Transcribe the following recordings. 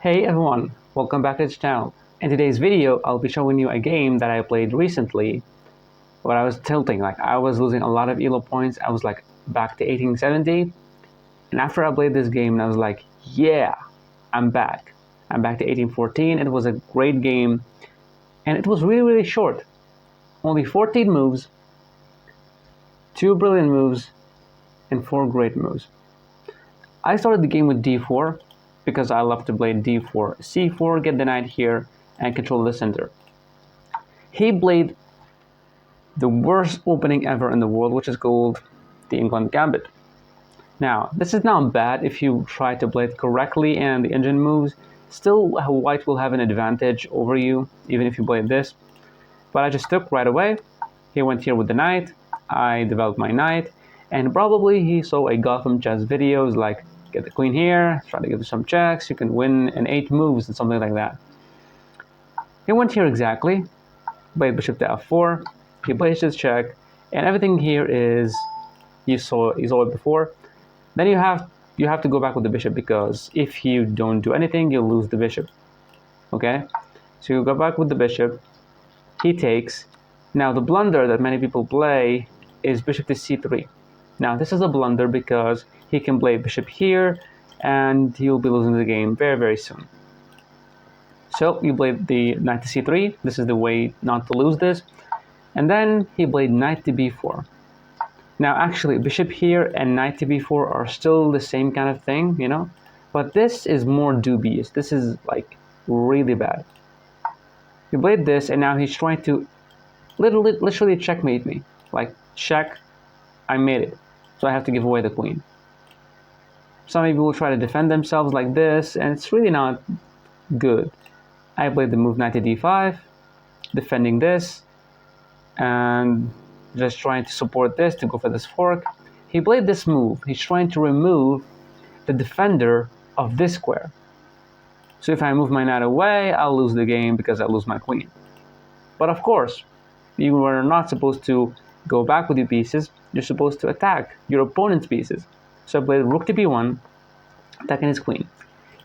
Hey everyone, welcome back to the channel. In today's video, I'll be showing you a game that I played recently where I was tilting, like I was losing a lot of elo points. I was like back to 1870, and after I played this game, I was like, yeah, I'm back. I'm back to 1814. It was a great game, and it was really short. Only 14 moves, 2 brilliant moves, and 4 great moves. I started the game with d4 because I love to play d4, c4, get the knight here, and control the center. He played the worst opening ever in the world, which is called the Englund Gambit. Now, this is not bad if you try to play it correctly and the engine moves. Still, white will have an advantage over you, even if you play this. But I just took right away. He went here with the knight. I developed my knight. And probably he saw a Gotham chess videos like, get the queen here, try to give some checks, you can win in 8 moves and something like that. He went here exactly, played bishop to f4, he placed his check, and everything here is, you saw it before. Then you have to go back with the bishop, because if you don't do anything, you'll lose the bishop. Okay? So you go back with the bishop, he takes. Now the blunder that many people play is bishop to c3. Now this is a blunder because he can play bishop here and he'll be losing the game very soon. So you played the knight to c3. This is the way not to lose this. And then he played knight to b4. Now actually bishop here and knight to b4 are still the same kind of thing, you know, but this is more dubious. This is like really bad. He played this and now he's trying to literally checkmate me. Like, check, I made it. So I have to give away the queen. Some people will try to defend themselves like this, and it's really not good. I played the move knight to d5, defending this, and just trying to support this to go for this fork. He played this move. He's trying to remove the defender of this square. So if I move my knight away, I'll lose the game because I'll lose my queen. But of course, you are not supposed to go back with your pieces. You're supposed to attack your opponent's pieces. So I played rook to b1, attacking his queen.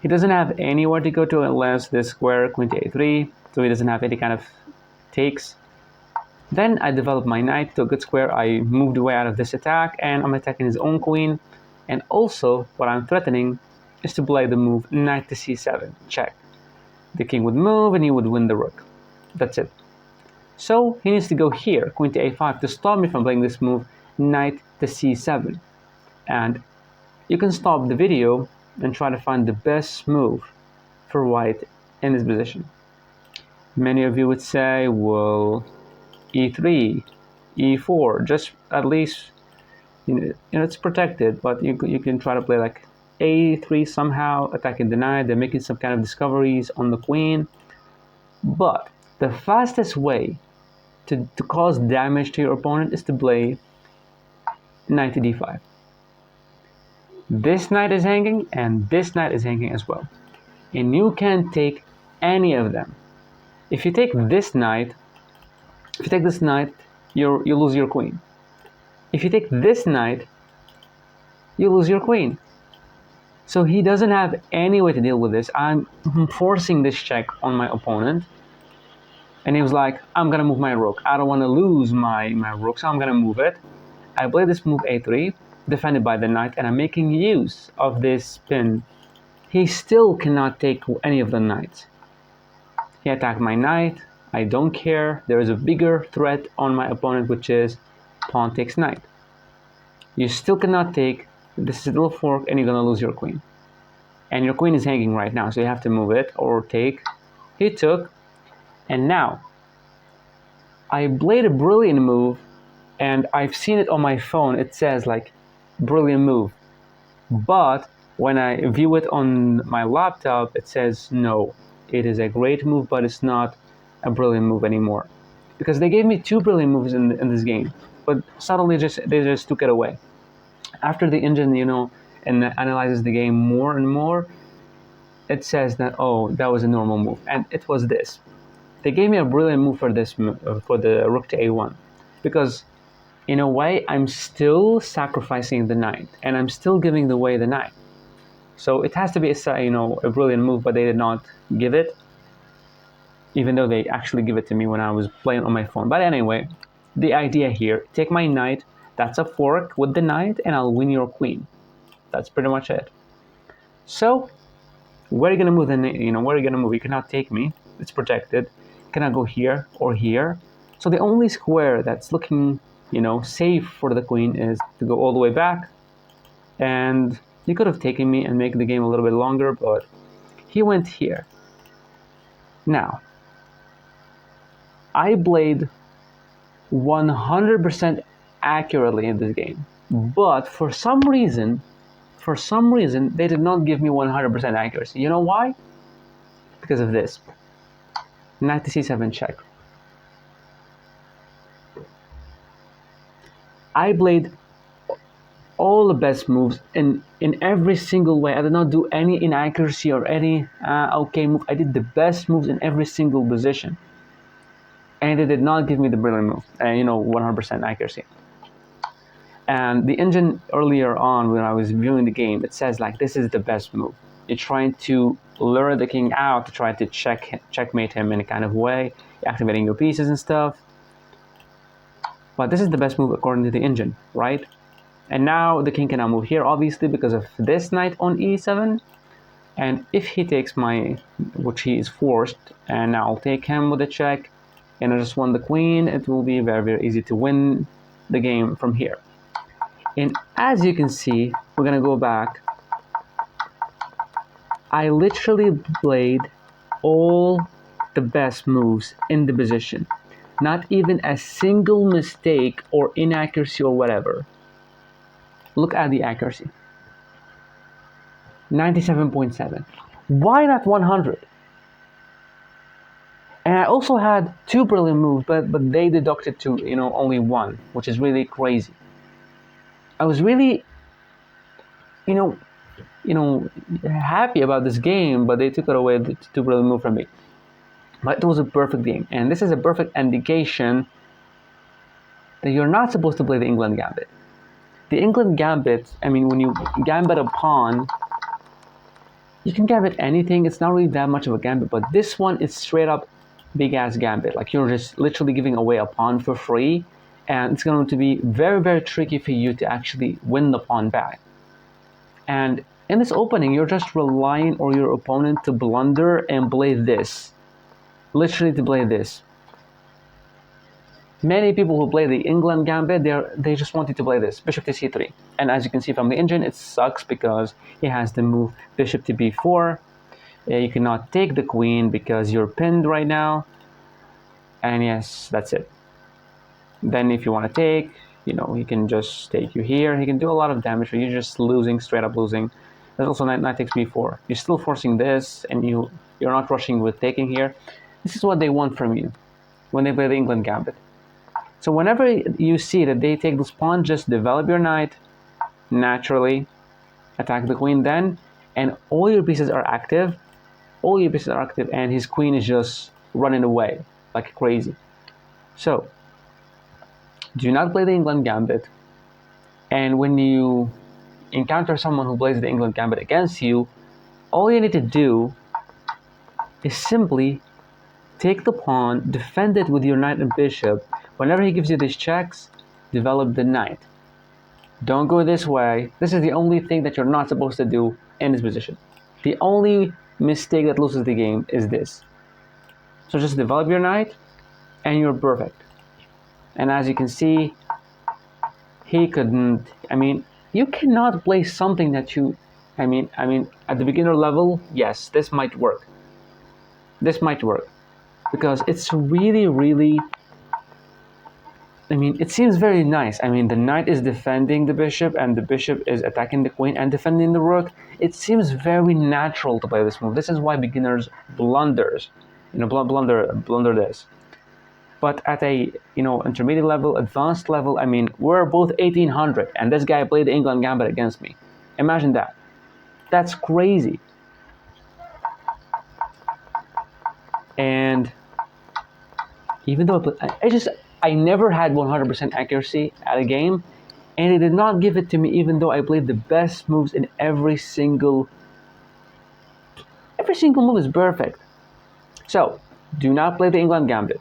He doesn't have anywhere to go to unless this square, queen to a3, so he doesn't have any kind of takes. Then I developed my knight to a good square. I moved away out of this attack, and I'm attacking his own queen. And also, what I'm threatening is to play the move knight to c7, check. The king would move, and he would win the rook. That's it. So he needs to go here, queen to a5, to stop me from playing this move, knight to c7. And you can stop the video and try to find the best move for white in this position. Many of you would say, well, e3, e4, just at least, you know it's protected, but you can try to play like a3 somehow, attacking the knight, they're making some kind of discoveries on the queen. But the fastest way to cause damage to your opponent is to play knight to d5. This knight is hanging, and this knight is hanging as well. And you can't take any of them. If you take this knight, you lose your queen. If you take this knight, you lose your queen. So he doesn't have any way to deal with this. I'm forcing this check on my opponent. And he was like, I'm gonna move my rook. I don't want to lose my rook, so I'm gonna move it. I play this move a3, defended by the knight, and I'm making use of this pin. He still cannot take any of the knights. He attacked my knight. I don't care. There is a bigger threat on my opponent, which is pawn takes knight. You still cannot take this little fork, and you're gonna lose your queen. And your queen is hanging right now, so you have to move it or take. He took. And now, I played a brilliant move, and I've seen it on my phone. It says like, brilliant move. But when I view it on my laptop, it says no. It is a great move, but it's not a brilliant move anymore. Because they gave me 2 brilliant moves in this game, but suddenly they just took it away. After the engine, and analyzes the game more and more, it says that, oh, that was a normal move, and it was this. They gave me a brilliant move for this, for the rook to a1, because in a way I'm still sacrificing the knight, and I'm still giving away the knight. So it has to be a brilliant move, but they did not give it, even though they actually give it to me when I was playing on my phone. But anyway, the idea here, take my knight, that's a fork with the knight, and I'll win your queen. That's pretty much it. So, where are you gonna move where are you gonna move? You cannot take me, it's protected. You cannot go here or here. So the only square that's looking, safe for the queen is to go all the way back. And he could have taken me and make the game a little bit longer, but he went here. Now, I played 100% accurately in this game, but for some reason, they did not give me 100% accuracy. You know why? Because of this. Knight to c7 check. I played all the best moves in every single way. I did not do any inaccuracy or any okay move. I did the best moves in every single position. And they did not give me the brilliant move, 100% accuracy. And the engine earlier on, when I was viewing the game, it says like, this is the best move. You're trying to lure the king out to try to checkmate him in a kind of way, activating your pieces and stuff. But this is the best move according to the engine, right? And now the king cannot move here, obviously, because of this knight on e7. And if he takes which he is forced, and now I'll take him with a check, and I just won the queen, it will be very, very easy to win the game from here. And as you can see, we're gonna go back. I literally played all the best moves in the position. Not even a single mistake or inaccuracy or whatever. Look at the accuracy. 97.7. Why not 100? And I also had 2 brilliant moves, but they deducted to only 1, which is really crazy. I was really happy about this game, but they took it away, the 2 brilliant moves from me. But it was a perfect game, and this is a perfect indication that you're not supposed to play the Englund Gambit. The Englund Gambit, when you gambit a pawn, you can gambit anything. It's not really that much of a gambit, but this one is straight up big ass gambit. Like, you're just literally giving away a pawn for free, and it's going to be very, very tricky for you to actually win the pawn back. And in this opening, you're just relying on your opponent to blunder and play this. Literally to play this. Many people who play the Englund Gambit, they just wanted to play this, bishop to c3. And as you can see from the engine, it sucks because he has the move bishop to b4. You cannot take the queen because you're pinned right now. And yes, that's it. Then if you want to take, he can just take you here. He can do a lot of damage, but you're just losing, straight up losing. There's also knight takes b4. You're still forcing this, and you're not rushing with taking here. This is what they want from you when they play the Englund Gambit. So whenever you see that they take this pawn, just develop your knight naturally, attack the queen then, and all your pieces are active. All your pieces are active, and his queen is just running away like crazy. So do not play the Englund Gambit. And when you encounter someone who plays the Englund Gambit against you, all you need to do is simply take the pawn, defend it with your knight and bishop. Whenever he gives you these checks, develop the knight. Don't go this way. This is the only thing that you're not supposed to do in this position. The only mistake that loses the game is this. So just develop your knight, and you're perfect. And as you can see, he couldn't. You cannot play something that you. At the beginner level, yes, this might work. This might work. Because it's really, really, it seems very nice. The knight is defending the bishop, and the bishop is attacking the queen and defending the rook. It seems very natural to play this move. This is why beginners blunder this. But at a, intermediate level, advanced level, we're both 1800, and this guy played the Englund Gambit against me. Imagine that. That's crazy. And even though I never had 100% accuracy at a game, and they did not give it to me even though I played the best moves in every single Every single move is perfect. So, do not play the Englund Gambit.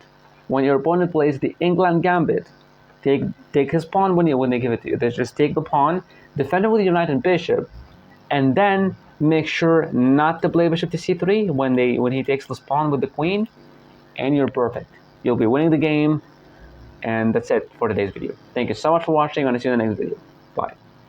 When your opponent plays the Englund Gambit, take his pawn when they give it to you. They just take the pawn, defend it with your knight and bishop, and then make sure not to play bishop to c3 when he takes this pawn with the queen, and you're perfect. You'll be winning the game, and that's it for today's video. Thank you so much for watching, and I'll see you in the next video. Bye.